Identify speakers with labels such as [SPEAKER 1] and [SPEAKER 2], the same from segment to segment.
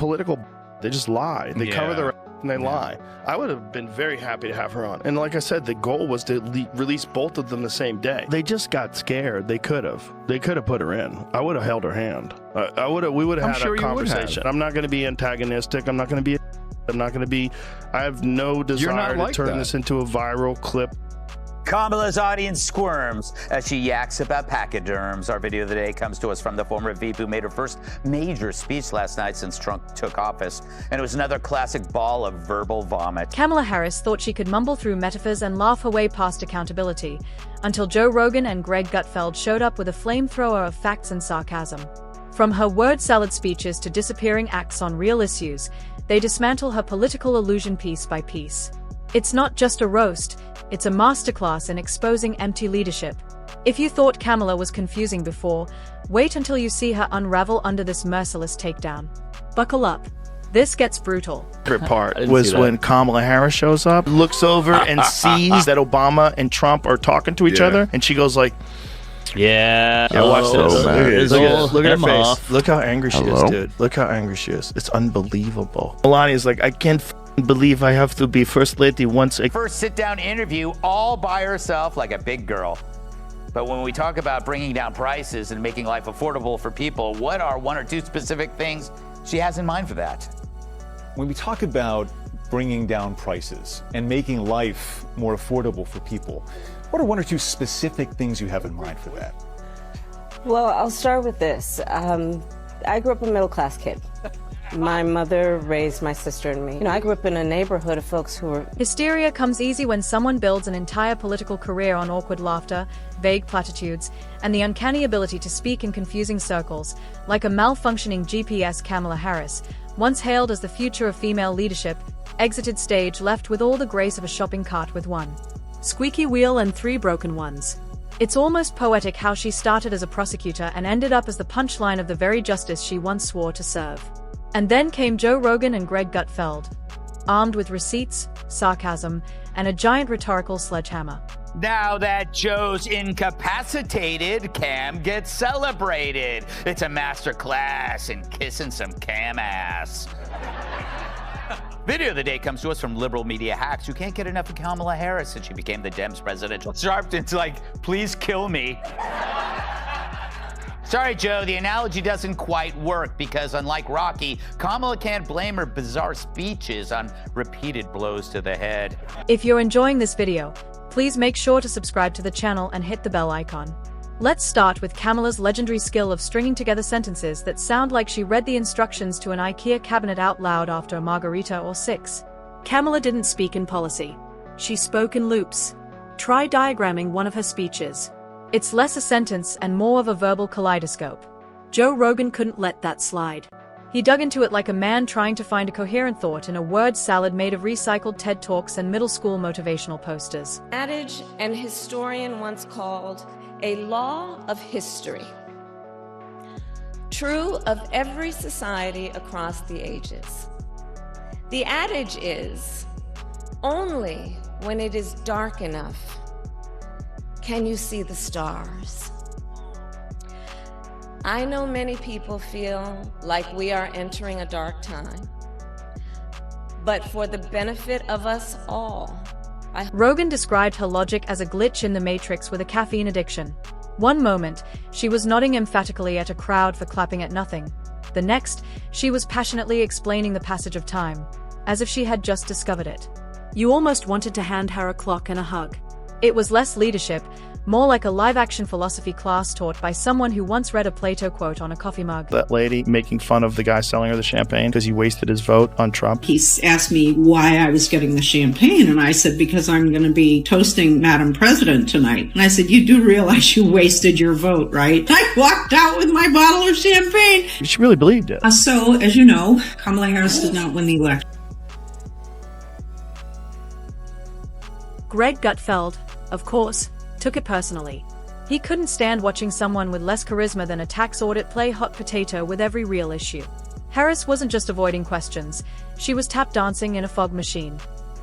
[SPEAKER 1] political. They just lie. They cover their and they lie. I would have been very happy to have her on. And like I said, the goal was to release both of them the same day. They just got scared. They could have put her in. I would have held her hand. We would have had a conversation. I'm not going to be antagonistic. I have no desire to turn this into a viral clip.
[SPEAKER 2] Kamala's audience squirms as she yaks about pachyderms. Our video of the day comes to us from the former VP who made her first major speech last night since Trump took office. And it was another classic ball of verbal vomit.
[SPEAKER 3] Kamala Harris thought she could mumble through metaphors and laugh her way past accountability, until Joe Rogan and Greg Gutfeld showed up with a flamethrower of facts and sarcasm. From her word salad speeches to disappearing acts on real issues, they dismantle her political illusion piece by piece. It's not just a roast, it's a masterclass in exposing empty leadership. If you thought Kamala was confusing before, wait until you see her unravel under this merciless takedown. Buckle up. This gets brutal.
[SPEAKER 1] My favorite part was when Kamala Harris shows up, looks over and sees that Obama and Trump are talking to each other, and she goes like,
[SPEAKER 4] Yeah,
[SPEAKER 1] watch this. Look at her face.
[SPEAKER 4] Off.
[SPEAKER 1] Look how angry she is, dude. Look how angry she is. It's unbelievable. Melania's like, I can't believe I have to be first lady once again.
[SPEAKER 2] First sit-down interview all by herself like a big girl. But when we talk about bringing down prices and making life affordable for people, what are one or two specific things she has in mind for that?
[SPEAKER 5] When we talk about bringing down prices and making life more affordable for people, what are one or two specific things you have in mind for that?
[SPEAKER 6] Well, I'll start with this. I grew up a middle-class kid. My mother raised my sister and me. I grew up in a neighborhood of folks who were...
[SPEAKER 3] Hysteria comes easy when someone builds an entire political career on awkward laughter, vague platitudes, and the uncanny ability to speak in confusing circles, like a malfunctioning GPS. Kamala Harris, once hailed as the future of female leadership, exited stage left with all the grace of a shopping cart with one squeaky wheel and 3 broken ones. It's almost poetic how she started as a prosecutor and ended up as the punchline of the very justice she once swore to serve. And then came Joe Rogan and Greg Gutfeld, armed with receipts, sarcasm, and a giant rhetorical sledgehammer.
[SPEAKER 2] Now that Joe's incapacitated, Cam gets celebrated. It's a master class in kissing some Cam ass. Video of the day comes to us from liberal media hacks who can't get enough of Kamala Harris since she became the Dems presidential. Sharpton's like, please kill me. Sorry, Joe, the analogy doesn't quite work because unlike Rocky, Kamala can't blame her bizarre speeches on repeated blows to the head.
[SPEAKER 3] If you're enjoying this video, please make sure to subscribe to the channel and hit the bell icon. Let's start with Kamala's legendary skill of stringing together sentences that sound like she read the instructions to an IKEA cabinet out loud after a margarita or 6. Kamala didn't speak in policy. She spoke in loops. Try diagramming one of her speeches. It's less a sentence and more of a verbal kaleidoscope. Joe Rogan couldn't let that slide. He dug into it like a man trying to find a coherent thought in a word salad made of recycled TED Talks and middle school motivational posters.
[SPEAKER 6] Adage an historian once called a law of history. True of every society across the ages. The adage is, only when it is dark enough can you see the stars. I know many people feel like we are entering a dark time, but for the benefit of us all,
[SPEAKER 3] Rogan described her logic as a glitch in the matrix with a caffeine addiction. One moment, she was nodding emphatically at a crowd for clapping at nothing. The next, she was passionately explaining the passage of time, as if she had just discovered it. You almost wanted to hand her a clock and a hug. It was less leadership, more like a live-action philosophy class taught by someone who once read a Plato quote on a coffee mug.
[SPEAKER 1] That lady making fun of the guy selling her the champagne because he wasted his vote on Trump.
[SPEAKER 7] He asked me why I was getting the champagne, and I said, because I'm going to be toasting Madam President tonight. And I said, you do realize you wasted your vote, right? I walked out with my bottle of champagne.
[SPEAKER 1] She really believed it.
[SPEAKER 7] So, as you know, Kamala Harris did not win the election.
[SPEAKER 3] Greg Gutfeld, of course, took it personally. He couldn't stand watching someone with less charisma than a tax audit play hot potato with every real issue. Harris wasn't just avoiding questions, she was tap dancing in a fog machine.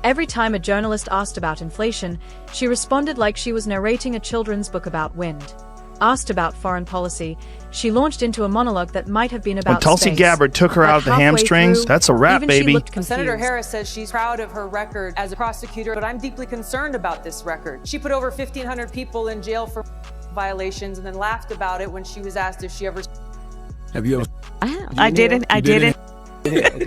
[SPEAKER 3] Every time a journalist asked about inflation, she responded like she was narrating a children's book about wind. Asked about foreign policy, she launched into a monologue that might have been about
[SPEAKER 1] when Tulsi
[SPEAKER 3] space.
[SPEAKER 1] Gabbard took her
[SPEAKER 3] But
[SPEAKER 1] out of the
[SPEAKER 3] halfway
[SPEAKER 1] hamstrings,
[SPEAKER 3] through,
[SPEAKER 1] that's a wrap,
[SPEAKER 3] even she
[SPEAKER 1] baby.
[SPEAKER 3] looked confused.
[SPEAKER 8] Senator Harris says she's proud of her record as a prosecutor, but I'm deeply concerned about this record. She put over 1,500 people in jail for violations and then laughed about it when she was asked if she ever...
[SPEAKER 9] Have you ever?
[SPEAKER 10] I didn't.
[SPEAKER 9] Okay.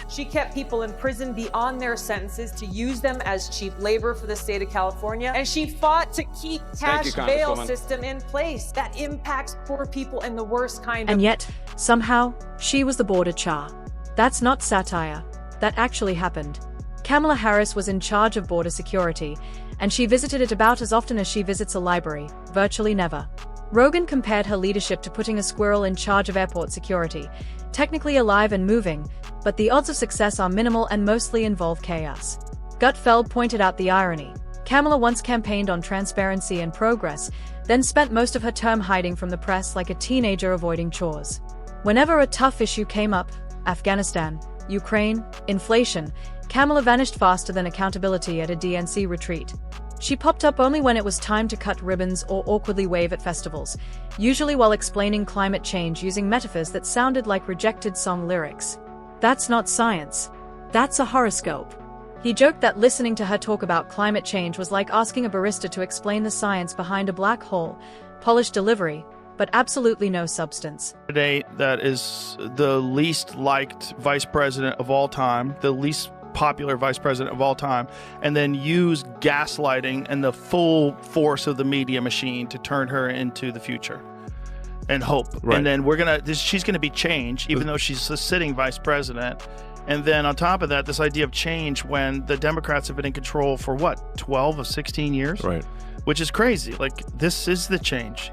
[SPEAKER 8] She kept people in prison beyond their sentences to use them as cheap labor for the state of California. And she fought to keep cash bail system in place that impacts poor people in the worst kind of...
[SPEAKER 3] And yet, somehow, she was the border czar. That's not satire. That actually happened. Kamala Harris was in charge of border security, and she visited it about as often as she visits a library, virtually never. Rogan compared her leadership to putting a squirrel in charge of airport security, technically alive and moving, but the odds of success are minimal and mostly involve chaos. Gutfeld pointed out the irony. Kamala once campaigned on transparency and progress, then spent most of her term hiding from the press like a teenager avoiding chores. Whenever a tough issue came up, Afghanistan, Ukraine, inflation, Kamala vanished faster than accountability at a DNC retreat. She popped up only when it was time to cut ribbons or awkwardly wave at festivals, usually while explaining climate change using metaphors that sounded like rejected song lyrics. That's not science. That's a horoscope. He joked that listening to her talk about climate change was like asking a barista to explain the science behind a black hole, polished delivery, but absolutely no substance.
[SPEAKER 1] Today, that is the least liked vice president of all time, the least popular vice president of all time, and then use gaslighting and the full force of the media machine to turn her into the future and hope.
[SPEAKER 11] Right.
[SPEAKER 1] And then she's gonna be changed, even though she's the sitting vice president. And then on top of that, this idea of change when the Democrats have been in control for what, 12 of 16 years?
[SPEAKER 11] Right.
[SPEAKER 1] Which is crazy. Like, this is the change.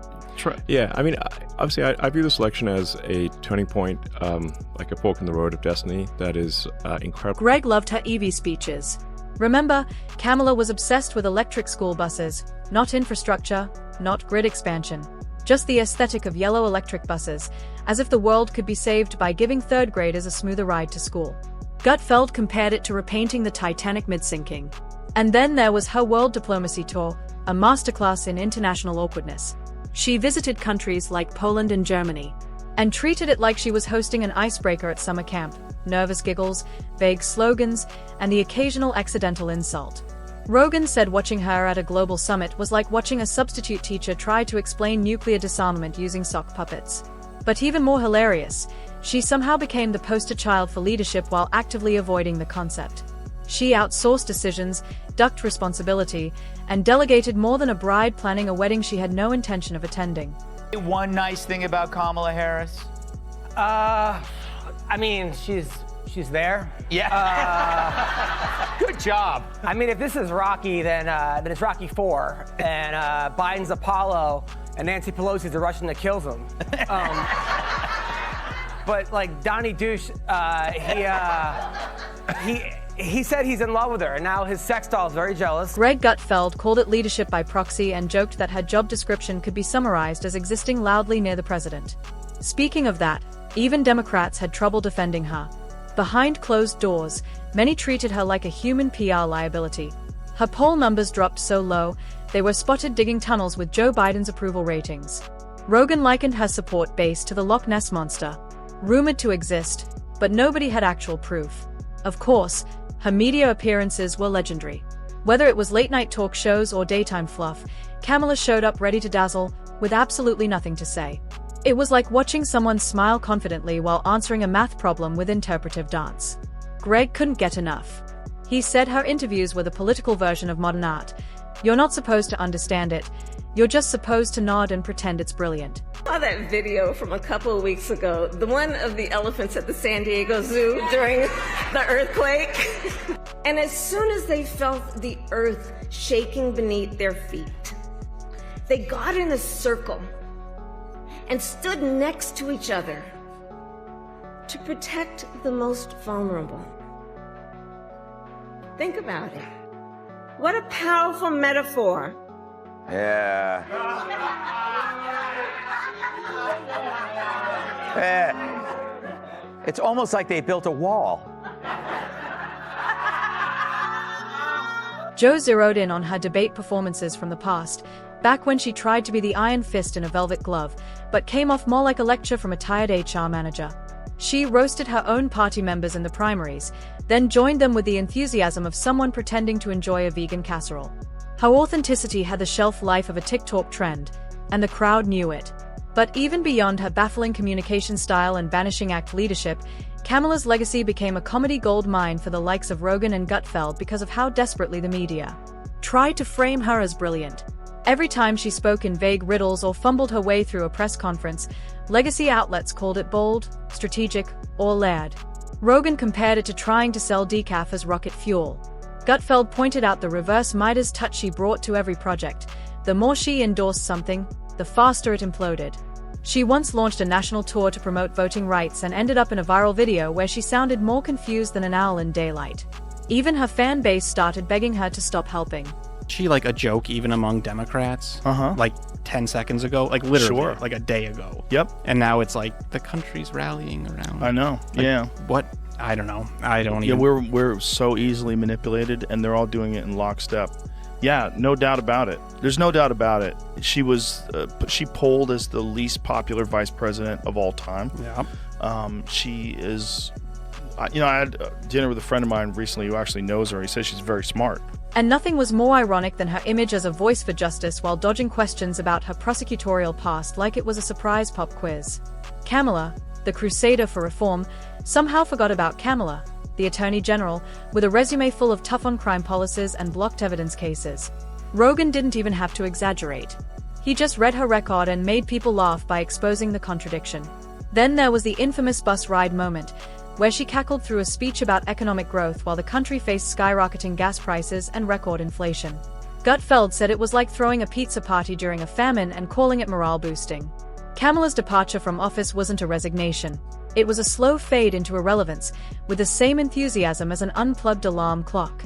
[SPEAKER 11] Yeah, I mean, obviously, I view this election as a turning point, like a fork in the road of destiny that is incredible.
[SPEAKER 3] Greg loved her EV speeches. Remember, Kamala was obsessed with electric school buses, not infrastructure, not grid expansion, just the aesthetic of yellow electric buses, as if the world could be saved by giving third graders a smoother ride to school. Gutfeld compared it to repainting the Titanic mid-sinking. And then there was her world diplomacy tour, a masterclass in international awkwardness. She visited countries like Poland and Germany, and treated it like she was hosting an icebreaker at summer camp, nervous giggles, vague slogans, and the occasional accidental insult. Rogan said watching her at a global summit was like watching a substitute teacher try to explain nuclear disarmament using sock puppets. But even more hilarious, she somehow became the poster child for leadership while actively avoiding the concept. She outsourced decisions, ducked responsibility, and delegated more than a bride planning a wedding she had no intention of attending.
[SPEAKER 2] One nice thing about Kamala Harris?
[SPEAKER 12] I mean, she's there.
[SPEAKER 2] Yeah. Good job.
[SPEAKER 12] I mean, if this is Rocky, then it's Rocky 4, and Biden's Apollo, and Nancy Pelosi's the Russian that kills him. But like Donnie Douche, he said he's in love with her, and now his sex doll is very jealous.
[SPEAKER 3] Greg Gutfeld called it leadership by proxy and joked that her job description could be summarized as existing loudly near the president. Speaking of that, even Democrats had trouble defending her. Behind closed doors, many treated her like a human PR liability. Her poll numbers dropped so low, they were spotted digging tunnels with Joe Biden's approval ratings. Rogan likened her support base to the Loch Ness Monster, rumored to exist, but nobody had actual proof. Of course, her media appearances were legendary. Whether it was late-night talk shows or daytime fluff, Kamala showed up ready to dazzle, with absolutely nothing to say. It was like watching someone smile confidently while answering a math problem with interpretive dance. Greg couldn't get enough. He said her interviews were the political version of modern art. You're not supposed to understand it. You're just supposed to nod and pretend it's brilliant.
[SPEAKER 6] I saw that video from a couple of weeks ago, the one of the elephants at the San Diego Zoo during the earthquake. And as soon as they felt the earth shaking beneath their feet, they got in a circle and stood next to each other to protect the most vulnerable. Think about it. What a powerful metaphor.
[SPEAKER 2] Yeah. It's almost like they built a wall.
[SPEAKER 3] Joe zeroed in on her debate performances from the past, back when she tried to be the iron fist in a velvet glove, but came off more like a lecture from a tired HR manager. She roasted her own party members in the primaries, then joined them with the enthusiasm of someone pretending to enjoy a vegan casserole. Her authenticity had the shelf life of a TikTok trend, and the crowd knew it. But even beyond her baffling communication style and vanishing act leadership, Kamala's legacy became a comedy gold mine for the likes of Rogan and Gutfeld because of how desperately the media tried to frame her as brilliant. Every time she spoke in vague riddles or fumbled her way through a press conference, legacy outlets called it bold, strategic, or layered. Rogan compared it to trying to sell decaf as rocket fuel. Gutfeld pointed out the reverse Midas touch she brought to every project. The more she endorsed something, the faster it imploded. She once launched a national tour to promote voting rights and ended up in a viral video where she sounded more confused than an owl in daylight. Even her fan base started begging her to stop helping.
[SPEAKER 10] She like a joke even among Democrats, like 10 seconds ago, like literally like a day ago.
[SPEAKER 1] Yep.
[SPEAKER 10] And now it's like the country's rallying around.
[SPEAKER 1] I know.
[SPEAKER 10] Like,
[SPEAKER 1] yeah.
[SPEAKER 10] What? I don't know. I don't even.
[SPEAKER 1] Yeah, we're so easily manipulated, and they're all doing it in lockstep. Yeah, no doubt about it. There's no doubt about it. She was, she polled as the least popular vice president of all time.
[SPEAKER 10] Yeah.
[SPEAKER 1] She is, you know, I had dinner with a friend of mine recently who actually knows her. He says she's very smart.
[SPEAKER 3] And nothing was more ironic than her image as a voice for justice while dodging questions about her prosecutorial past like it was a surprise pop quiz. Kamala, the crusader for reform, somehow forgot about Kamala, the Attorney General, with a resume full of tough-on-crime policies and blocked evidence cases. Rogan didn't even have to exaggerate. He just read her record and made people laugh by exposing the contradiction. Then there was the infamous bus ride moment, where she cackled through a speech about economic growth while the country faced skyrocketing gas prices and record inflation. Gutfeld said it was like throwing a pizza party during a famine and calling it morale boosting. Kamala's departure from office wasn't a resignation. It was a slow fade into irrelevance, with the same enthusiasm as an unplugged alarm clock.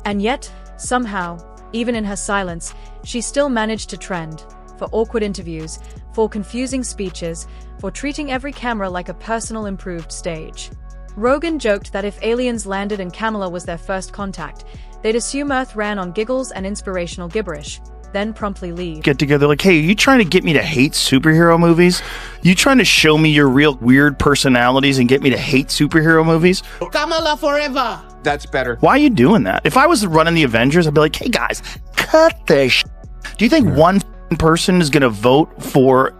[SPEAKER 3] And yet, somehow, even in her silence, she still managed to trend. For awkward interviews, for confusing speeches, for treating every camera like a personal improved stage. Rogan joked that if aliens landed and Kamala was their first contact, they'd assume Earth ran on giggles and inspirational gibberish, then promptly leave.
[SPEAKER 1] Get together like, hey, are you trying to get me to hate superhero movies? You trying to show me your real weird personalities and get me to hate superhero movies?
[SPEAKER 13] Kamala forever! That's better.
[SPEAKER 1] Why are you doing that? If I was running the Avengers, I'd be like, hey guys, cut this shit. Do you think one person is going to vote for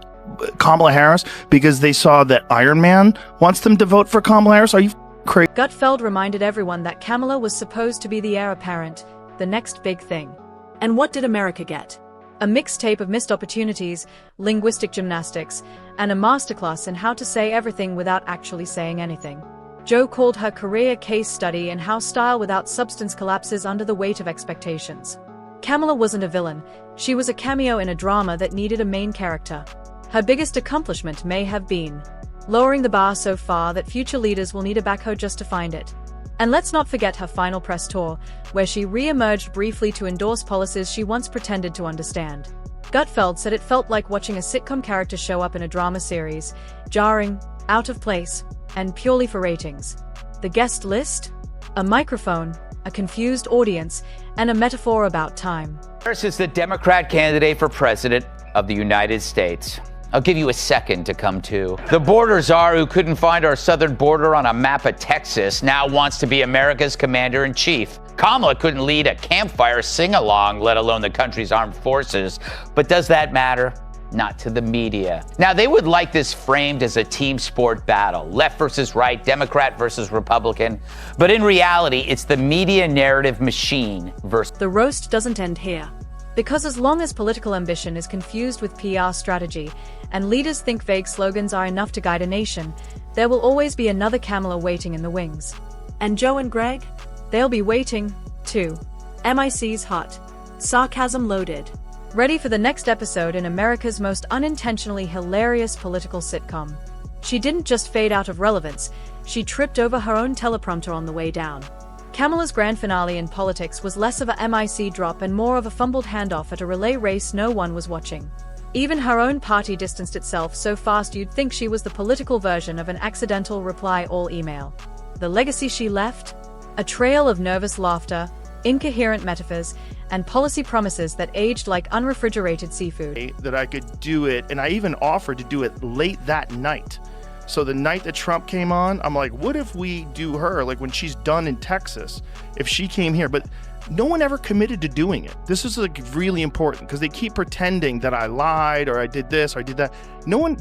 [SPEAKER 1] Kamala Harris because they saw that Iron Man wants them to vote for Kamala Harris? Are you crazy?
[SPEAKER 3] Gutfeld reminded everyone that Kamala was supposed to be the heir apparent, the next big thing. And what did America get? A mixtape of missed opportunities, linguistic gymnastics, and a masterclass in how to say everything without actually saying anything. Joe called her career a case study in how style without substance collapses under the weight of expectations. Kamala wasn't a villain. She was a cameo in a drama that needed a main character. Her biggest accomplishment may have been lowering the bar so far that future leaders will need a backhoe just to find it. And let's not forget her final press tour, where she re-emerged briefly to endorse policies she once pretended to understand. Gutfeld said it felt like watching a sitcom character show up in a drama series, jarring, out of place, and purely for ratings. The guest list? A microphone, a confused audience, and a metaphor about time.
[SPEAKER 2] Harris is the Democrat candidate for president of the United States. I'll give you a second to come to. The border czar who couldn't find our southern border on a map of Texas now wants to be America's commander-in-chief. Kamala couldn't lead a campfire sing-along, let alone the country's armed forces. But does that matter? Not to the media. Now, they would like this framed as a team sport battle, left versus right, Democrat versus Republican. But in reality, it's the media narrative machine versus...
[SPEAKER 3] The roast doesn't end here. Because as long as political ambition is confused with PR strategy, and leaders think vague slogans are enough to guide a nation, there will always be another Kamala waiting in the wings. And Joe and Greg? They'll be waiting, too. MIC's hot. Sarcasm loaded. Ready for the next episode in America's most unintentionally hilarious political sitcom. She didn't just fade out of relevance, she tripped over her own teleprompter on the way down. Kamala's grand finale in politics was less of a MIC drop and more of a fumbled handoff at a relay race no one was watching. Even her own party distanced itself so fast you'd think she was the political version of an accidental reply-all email. The legacy she left? A trail of nervous laughter, incoherent metaphors, and policy promises that aged like unrefrigerated seafood.
[SPEAKER 1] That I could do it, and I even offered to do it late that night. So the night that Trump came on, I'm like, what if we do her, like when she's done in Texas, if she came here? But no one ever committed to doing it. This is like really important because they keep pretending that I lied or I did this or I did that.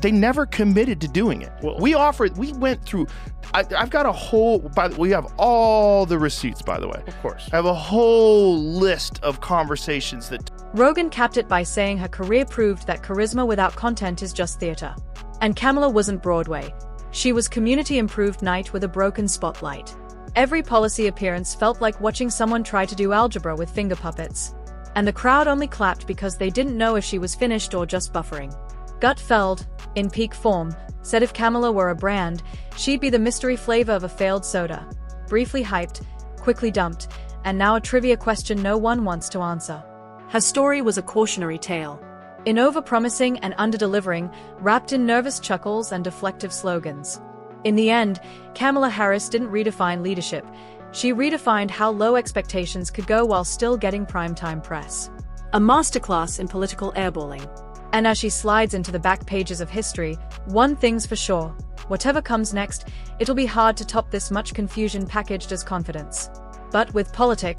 [SPEAKER 1] They never committed to doing it. Well, we went through, I've got a whole, we have all the receipts, by the way.
[SPEAKER 10] Of course.
[SPEAKER 1] I have a whole list of conversations that.
[SPEAKER 3] Rogan capped it by saying her career proved that charisma without content is just theater. And Kamala wasn't Broadway. She was community improved night with a broken spotlight. Every policy appearance felt like watching someone try to do algebra with finger puppets. And the crowd only clapped because they didn't know if she was finished or just buffering. Gutfeld, in peak form, said if Kamala were a brand, she'd be the mystery flavor of a failed soda. Briefly hyped, quickly dumped, and now a trivia question no one wants to answer. Her story was a cautionary tale. In over-promising and under-delivering, wrapped in nervous chuckles and deflective slogans. In the end, Kamala Harris didn't redefine leadership. She redefined how low expectations could go while still getting primetime press. A masterclass in political airballing. And as she slides into the back pages of history, one thing's for sure. Whatever comes next, it'll be hard to top this much confusion packaged as confidence. But with politics,